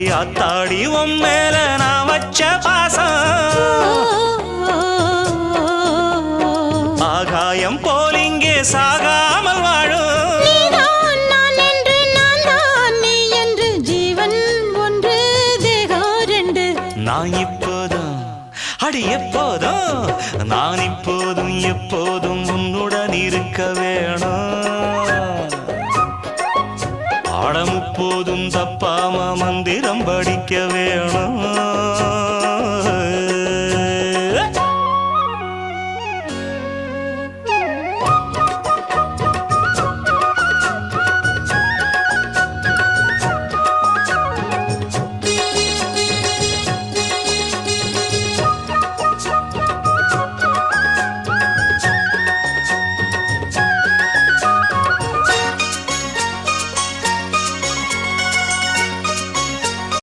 ஆத்தாடி உன் மேல நான் வச்ச பாசம் ஆகாயம் போல் இங்கே சாகாமல் வாழும். நான் என்று நான் தான் நீ என்று ஜீவன் ஒன்று தேகம் ரெண்டு. நான் இப்போதும் அடி எப்போதும் நான் இப்போதும் எப்போதும் உன்னுடன் இருக்க வேணும். ஆடம் எப்போதும் தப்பாம மந்திரம் படிக்க வேணும்.